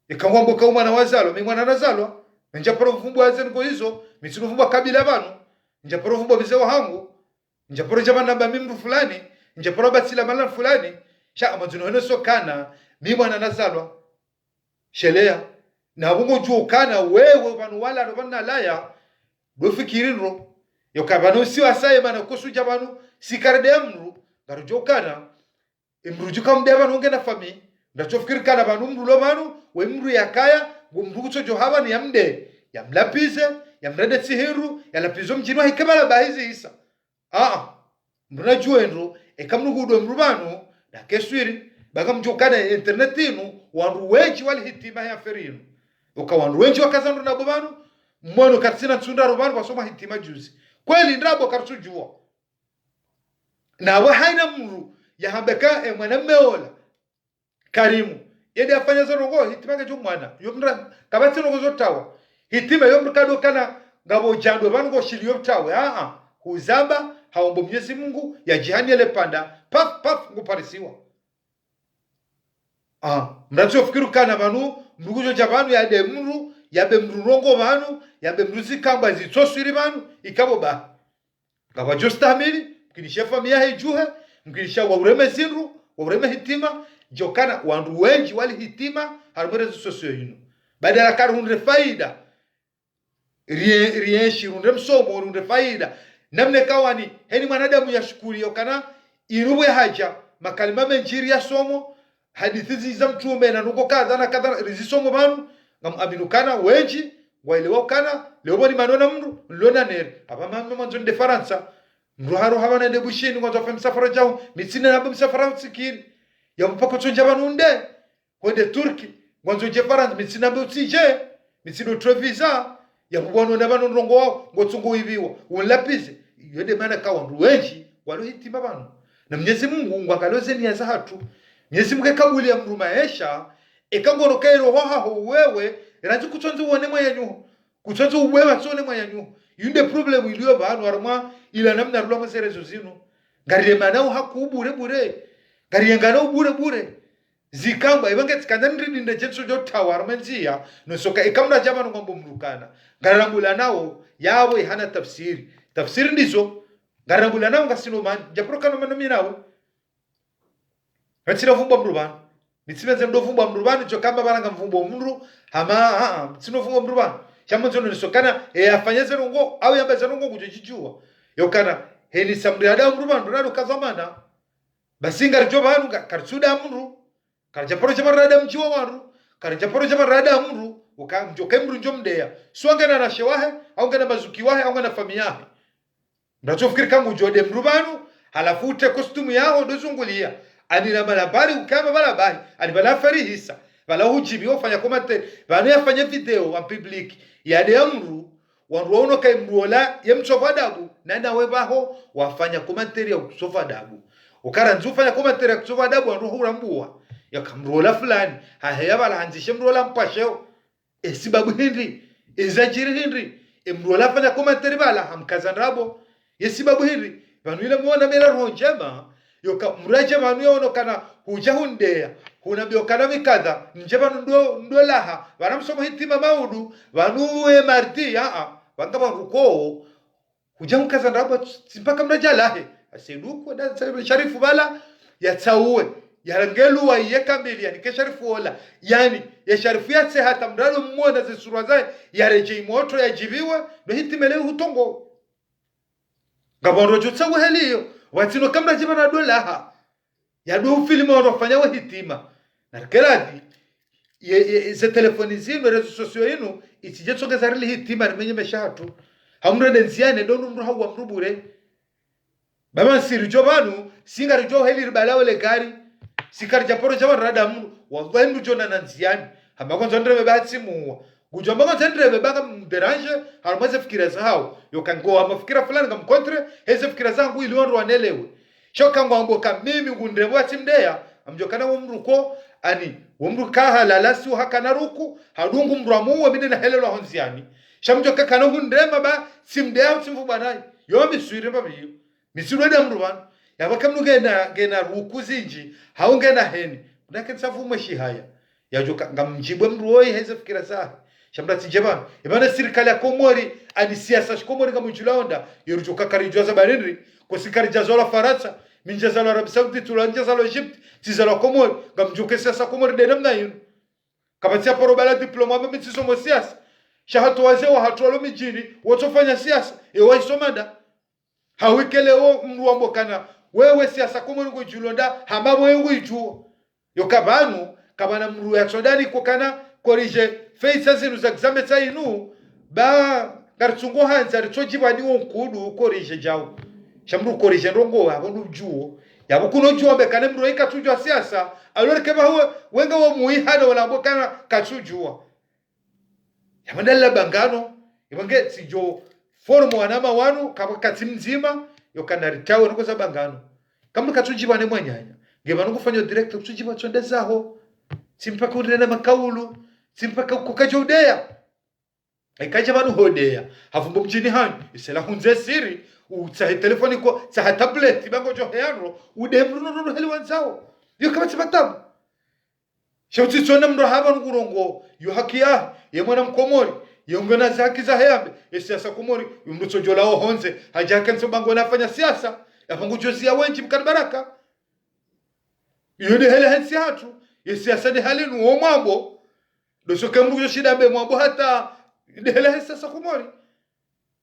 ikangwambo ka umwana wazalwa mimwana nazalwa njaporo vumbu azen ko hizo mitsino vumbu kabila banu njaporo vumbu bizewa hangu njaporo jamana ba mimru fulani njaporo batsila mala fulani sha amazuno hene sokana mimwana nazalwa shelea na bungo juo kana wewe banu wala no bana laya do fikirinro yokabano si wasaye bana kusuja banu sikarde amru garujo kana imrujuka mdeba nonge na fami ndachofikiri kana banu mru lo banu we mru yakaya ngumru kucho johaba ni yamde yamlapize yamrede sihiru yalapizo mjinwa hikabala bahizi isa mruna juenro ekamnu gudo mru banu na keswiri baga mjokana internetinu wandu wenji wali hitima ya ferinu uka wandu wenji wakazandu na bobanu mmono katsina tsunda rubanu wasoma hitima juzi kweli ndabo kartujua na wa haina mru ya hambeka mwana meola karimu yede afanya zorongo hitima ke jumwana yomra kabati rongo zotawa hitima yomra kado kana ngabo jando bango shiliyo tawe huzamba haombo Mwenyezi Mungu ya jihani ele panda paf nguparisiwa mracho fikiru kana banu mrugujo jabanu ya de mru ya be mrurongo banu ya be mruzi kamba zitoswiri banu ikabo ba ngaba jostamili mkinisha famia hejuhe mkinisha wa ureme zinru wa ureme hitima jokana wandu wenji wali hitima harumere sosio yinu badala karunre faida rienshi runde msomo runde faida namne kawani heni mwanadamu yashukuri yokana irubwe haja makalima menjiri ya somo hadithi za mtume na nuko kadha na kadha rizisomo banu ngam aminukana wenji waelewa kana leo bani manona mru lona nere aba mama manzo de faransa mru haro habana de bushini ngo zofem safara jaw mitsina na bam safara tsikiri ya mpaka tonja banunde wende turki ngo je faransa mitsina butije mitsino trovisa ya kubona na banu rongo wao ngo tsungu ibiwa unlapize yode mana kawandu wenji walohitima banu na Mwenyezi Mungu ngwakaloze ni za hatu Mwenyezi Mungu kabuli ya mru maisha ekangono kairo ho wewe ranzi kutonza uone mwayanyu kutonza uwewa tsone mwayanyu yunde problem iliyo banu arma ila namna rula maserezo zino ngariye manao hakubure bure ngariye ngano bure zikamba ibange tsikandandri ndinde jetso jotawa armanzia no soka ekamna jamano ngombo mrukana ngarambula nao yawe hana tafsiri ndizo ngarambula nao ngasino man japroka no mano minawo hatira vumba mrubana mitsimenze ndo vumba mrubana jokamba baranga mvumbo mru hama tsino vumba mrubana chamonzo no sokana afanyeze ngo au yambaze ngo kujijua yokana heni samri ada mrubana ndo kazamana basinga rjo banu kartsuda mru karjaporo jamarada mjiwa waru karjaporo jamarada mru ukamjoke mru njomdeya swangana na shewahe au ngana bazuki wahe au ngana familia ndachofikiri kangu jode mrubanu halafute kostumu yao ndozungulia ani na malabari ukama balabari ani balafari hisa bala hujibi ofanya komate banu yafanya video wa public ya de amru wandu waono kai mruola yemchova dabu nanda webaho wafanya komanteri ya kusova dabu ukara nzufanya komanteri ya kusova dabu wandu hurambua yakamrola fulani haya bala hanzishe mrola mpasheo esibabu hindi ezajiri hindi emrola fanya komanteri bala hamkazanrabo yesibabu hindi banu ile muona mera ronjema yoka mraje banu yono kana huja hundeya hunabyo kana mikadha nje banu ndo laha banamsoma hitima maudu banu marti banga baruko huja hunkazanrabo simpaka mrajalahe asiduko da sharifu bala yatsaue yarangelu wa yekamili yani kesharifu ola yani ya sharifu yatse hata mdalo mmona zisurwa zae yareje moto yajibiwe no hitimele hutongo ngabonro jutsawe heliyo watino kamra jibana dola ya do filmu wanafanya wa hitima na keladi ze telefoni zino rezo sosio yinu itijetsongeza rili hitima rimenye meshatu hamre denziane donu mru hawa mrubure baba sirijo banu singa rijo heli ribalawe le gari sikari japoro jama rada mru wallahi mru na nanziani hamba ndre bebati muwa gujomba ndre bebanga mderanje harmaze fikira zao yokango amafikira fulani ngamkontre heze fikira zangu ili wandu wanelewe shoka ngombo mimi ngundre bwati mdeya amjokana mruko ani womruka halala si hakana ruku hadungu mramuwa mine na helelo honziani shamjoka kana hundrema ba simdeya simfuba nayi yo miswire babiyo miswire da mruban yabakamnu gena ruku zinji haungena heni ndake tsavume shihaya yajoka ngamjibwe mruoi heze fikira zahe shamra tijeba ibana serikali ya Komori ani siasa Komori ngamujulaonda yorujoka karijoza barindri ko sikari jazola Faransa minjazalo Arabia Saudi tulanjazalo Egypt tizalo Komori ngamjuke siasa Komori de namna yinu kabatia porobala diploma mitizo mo siasa shahato wazee wa hatwalo mijini wotofanya siasa waisomanda hawikelewo mruambo kana wewe siasa Komori ngujulonda hamabo wewe ijuo yokabanu kabana mru ya sodani kokana korije feisa zinu za exame tainu ba gartungo hanza ritojiba ni wonkudu korije jawo shamru korije ndongo abo juo yabo kuno juo be kana mru ika tujwa siasa alore keba huwe wenga wa muihada wala mbokana katujua yamandala bangano ibange sijo forumu wanama wanu kama kati mzima yokana ritawe nuko za bangano kama katujiba ne mwanyanya ngeba nukufanya direct kutujiba twende zaho simpaka urena makaulu simpaka kukaja udea ikaja banu hodea havumbo mjini hani isela hunze siri utsahe telefoni ko tsaha tablet bango jo hero udemru no heli wanzao yo kama tsibatabu shauti tsona mro haba ngurongo yo hakia ye mwana mkomori yongana zaki za hembe siasa komori yumruto jolao honze hajaka nsobango nafanya siasa yapangu jozia wenji mkanibaraka yode hele hansi hatu siasa de hali no mambo dosoke mru shida be mambo hata de hele siasa komori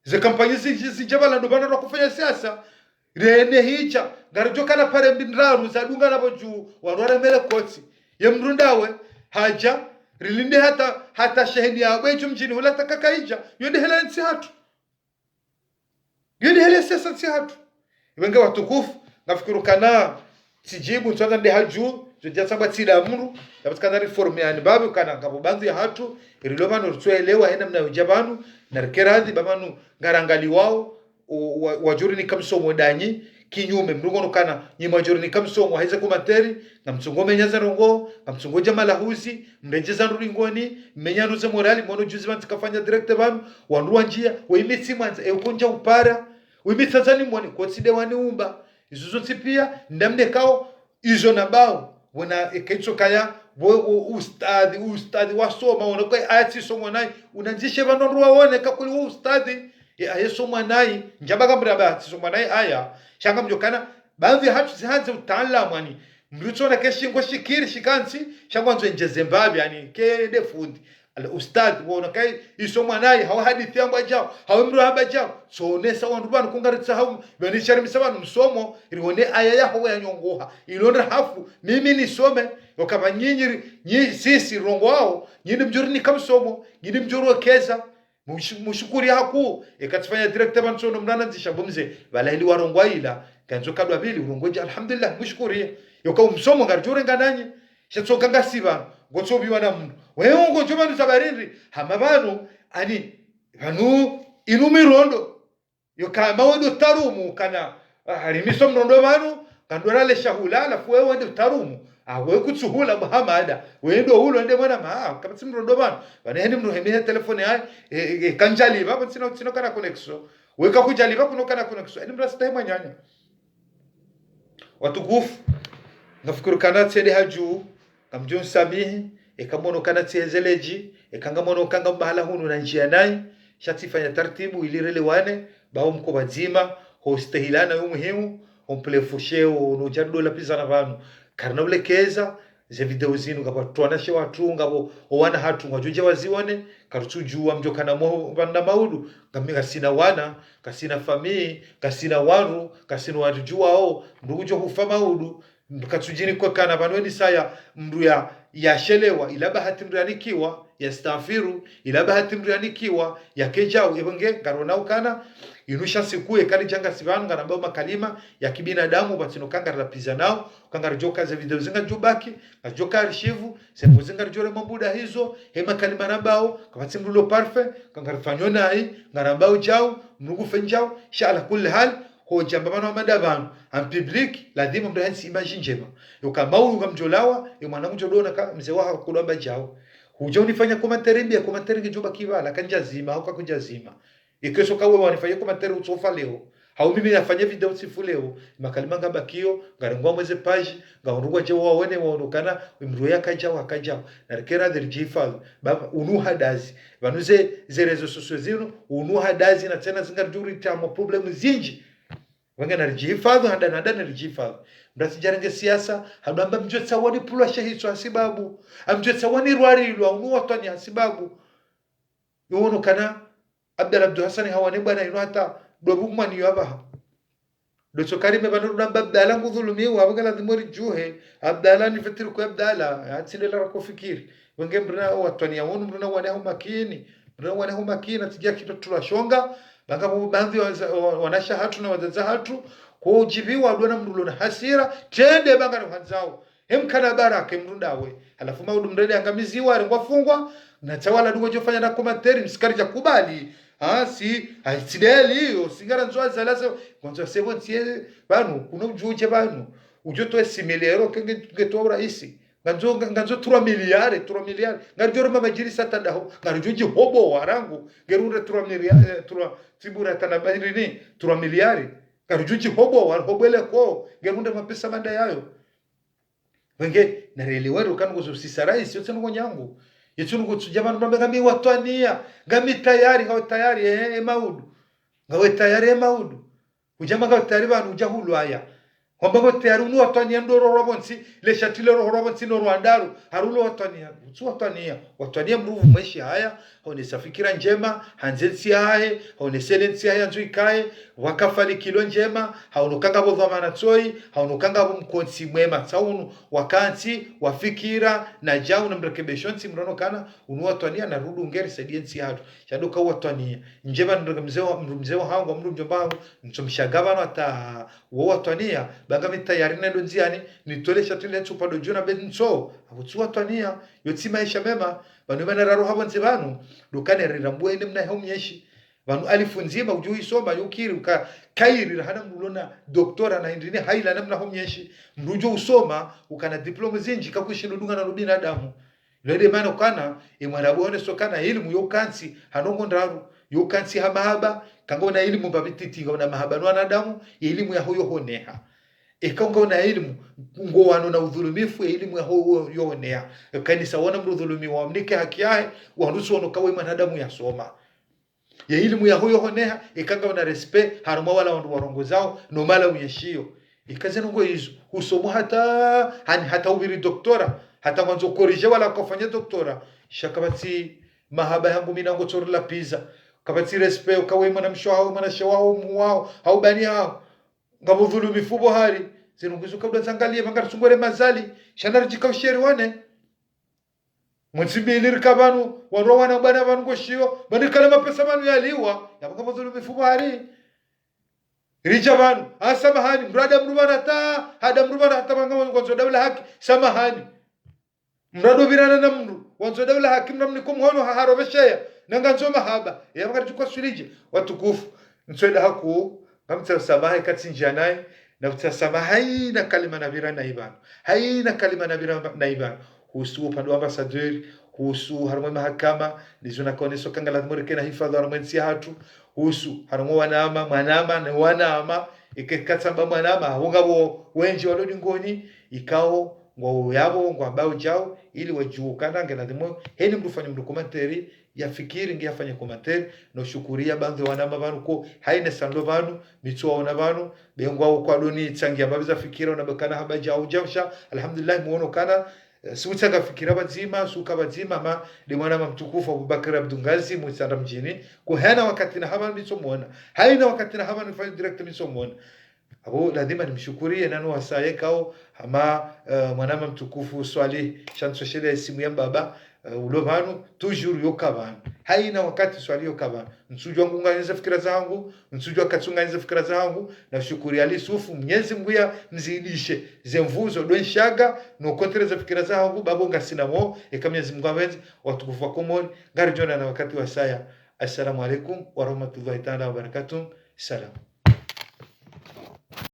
ze kampanya zijabala ndo bana kufanya siasa rene hicha garijoka na pare mbinraru zadunga na boju warwara mele koti yemrundawe haja rilinde hata sheheni ya weju mjini wala takakaija yode hele nsi hatu yode hele siasa nsi hatu iwenga watukufu nafikuru kana tijibu nsanga de haju jodia samba tida muru yapatikana reform yani babu kana ngabo bandu ya hatu irilomano rutwelewa hena mna ujabanu na rkeradi babanu ngarangali wao wajuri ni kamsomo danyi kinyume mrugono kana nyimajuri ni kamsomo haize kumateri na mtsongome nyaza rongo kamtsongoja malahuzi mrejeza ruringoni menyanuze morali mono juzi bantukafanya direct banu wanruwa njia weimisi manza ekonja upara weimisi zani mwani kotside wani umba izuzo tipia ndamde kao izo nabao wana eketso kaya ustadi wasoma wana kwa ayati somo nai unanzishe banu ruwaone kakuli ustadi ayesomwa nai njabaka mraba soma nai aya shanga mjokana baadhi hatu zihanze utaalamu yani mrutona keshingo shikiri shikansi shangwa nzo nje Zimbabwe yani kede food al ustad wona kai isomwa nai hawa hadithi yamba jao hawa mru haba jao so nesa wandu bana kungaritsa hawo bani sharimi sabanu msomo ilione aya yaho ya nyongoha ilonda hafu mimi nisome wakaba nyinyi sisi rongo wao nyini mjuri ni kamsomo nyini mjuru keza mushukuri haku ekatifanya direct bansono mnana zishabumze bala ili warongwa ila kanzo kadwa bili urongoje alhamdulillah mushukuri yoka umsomo ngarjure ngananye shatsoka ngasiba gotsobi wana mundu wewe ngo jobanu sabarindi hamabano ani banu inumirondo yoka mawodo tarumu kana harimiso mrondo banu kandora le shahula la fuwe wende tarumu awe kutsuhula Muhammad wendo hulo ende mwana ma kama simrondo banu bana heni mro hemia telefone ai kanjali baba tsino kana connection weka kujali baba kuno kana connection eni mrasta hema nyanya watukufu nafikuru kana tsede haju kamjon samihi ekamono kana tsezeleji ekangamono kanga bahala hunu na njia nai shatifanya taratibu ilirele wane bao mko bazima hostahilana yo muhimu omplefusheo no jardo la pizana vanu karna ulekeza ze video zinu ngabo twanashe watu ngabo wana hatu ngajuje wazione karutujua mjokana mo banda maudu ngamiga sina wana kasina famii kasina waru kasina wajua o ndugujo hufa maudu katujini kwa kana banweni saya mru ya shelewa ila bahati mru yanikiwa ya stafiru ila bahati mru yanikiwa ya kejao ibenge garona ukana inusha sikue kali janga sivanu ngarambao makalima ya kibinadamu batino kanga rapiza nao kanga joka za video zinga jubaki joka archive sembo zinga jore mabuda hizo hema kalima nambao kabati mrulo parfait kanga fanyona hai ngarambao jao mnugu fenjao shala kulli hal ho jambamano wa madabanu en public lazima mtu hansi image njema yokamau ngamjolawa mwanangu jodona ka mzee wako kulamba jao huja unifanya commentary mbia commentary ngijoba kivala kanjazima au kakujazima ikesho kawe wanifanya commentary utsofa leo hau mimi nafanya video sifu leo makalima ngabakio ngarengwa mweze page ngaurugwa je waone waonekana mruya kaja wakaja narekera derjifal baba unu hadazi banuze zerezo sosozino unu hadazi na tena zingarjuri tamo problem zinji wanga narijihifadhi handa narijihifadhi mdasi jarenge siasa hadamba mjotsa wani pulwa shahiso asibabu amjotsa wani rwari ilwa unu watani asibabu yono kana Abdul Hassan hawane bwana ino hata dobu mani yabaha docho karime banu na Abdalla ngudhulumiwa abagala dhimori juhe Abdalla ni fetiru kwa Abdalla atindela rakofikiri wenge mrina watwania wonu mrina wana makini mrina wana makini atijia kitu tulashonga banga baadhi wanasha hatu na wazaza hatu kwa ujibiwa adwana mrulo na hasira tende banga na hanzao kana baraka mrundawe alafu maudu mrede angamiziwa ngwafungwa na tawala dugo jofanya na komateri msikari ja kubali si aisideli hiyo singara nzwa zalasa kwanza sebo tie banu kuna ujuje banu ujoto esimilero kenge to raisi nganzo 3 miliari ngarjoro mabajiri satadaho ngarjoji hobo warangu gerure 3 miliari 3 tibura tanabiri ni 3 miliari ngarjoji hobo war hobele ko gerunde mapesa manda yayo wenge narelewa kana kuzusisa raisi yote ngo nyangu yechungu tujamani mambe ngambi watwania ngambi tayari hao tayari maudu ngawe tayari maudu ujama ngawe tayari banu ujahulu haya kwamba ngo tayari unu watwania ndoro robonsi le shatile robonsi no rwandaru harulo watwania mruvu mweshi haya honesa fikira njema hanzensi hae honeselensi haya nzuikae wakafali kilo njema haunukanga bo dhamana tsoi haunukanga bo mkonsi mwema tsaunu wakansi wafikira na jau na mrekebeshonsi mrono kana unu watwania na rudu ngeri sediensi hatu shaduka watwania njema mrumzeo hangu mru mjombangu mchomshagabano hata watwania banga mitayari nendo nziani nitole shatile chupa dojuna benso abutsuwa twania yotsi maisha mema banu bana raro habonse banu dukane rirambwe ine mna homyeshi banu alifunzima ujui soma yukiri uka kairi hana mulona doktora na indine haila namna homyeshi mrujo usoma ukana diploma zinji kakushindu dunga na rubina damu lede mana ukana imwarabone sokana elimu yokansi hanongo ndaru yokansi hamahaba kangona elimu babititi ngona mahaba nwana damu elimu ya hoyo honeha ikaunga na elimu ngo wano na udhulumifu elimu ya hoyo yonea kanisa wana mrudhulumiwa mnike haki yake waruhusu wano kawe mwanadamu ya soma ya elimu ya hoyo honeha ikanga na respect haruma wala wandu warongo zao no mala uyeshio ikaze ngo hizo usomo hata ubiri doktora hata mwanzo korije wala kufanya doktora shakabati mahaba yangu mina ngo chorla pizza kabati respect ukawe mwana mshwao mwana shawao muwao au bani hao ngabo dhulumi fubo hari zinunguzo kabla zangalie mangara sungore mazali shanarji kausheri wane mwensibi kabanu wanrowana bana banu goshio bandikala mapesa manu yaliwa ngabo dhulumi fubo hari rijabanu asamahani mrada mrubana ta hada mrubana hata mangamo kwanzo dawla haki samahani mrado birana na mru kwanzo dawla haki mramnikum hono harobeshaya nanganzo mahaba yabakari chukwa sulije watukufu nsweda haku kamta samaha katsinjanai na utasamaha haina kalima nabira naibano haina kalima nabira naibano husu upande wa ambassadeur husu harumwe mahakama nizuna koneso kangala murike na hifadhi wa mwenzi hatu husu harumwe wanama mwanama na wanama ikekatsamba mwanama hungabo wenji walodi ngoni ikao ngo yabo ngo ambao jao ili wajuukana ngena demo heni mrufanya mdokumentari yafikiri ngi yafanya komentari no shukuria bandhi wanama banu ko haine sando banu mitsuwa wana banu bengwa kwa doni tsangia babiza fikira unabakana habaja au jamsha alhamdulillah muono kana siutaka fikira bazima suka bazima ma de mwana mtukufu Abubakar Abdungazi mwitsanda mjini ko hana wakati na haba mitsomuona haina wakati na haba nifanya direct mitsomuona abo lazima nimshukurie nanu wasaye kao ama mwanama mtukufu swali chanso shele simu ya baba ulobanu toujours yokabana haina wakati swali yokabana nsujwa ngunganiza fikira zangu nsujwa katsunganiza fikira zangu na shukuri ali sufu Mwenyezi Mungu ya mzidishe zemvuzo donshaga no kontreza fikira zangu babo ngasina mo Mwenyezi Mungu awenzi watukufu wa Komori ngari jona na wakati wa saya. Assalamu alaikum wa rahmatullahi ta'ala wa barakatuh. Salam.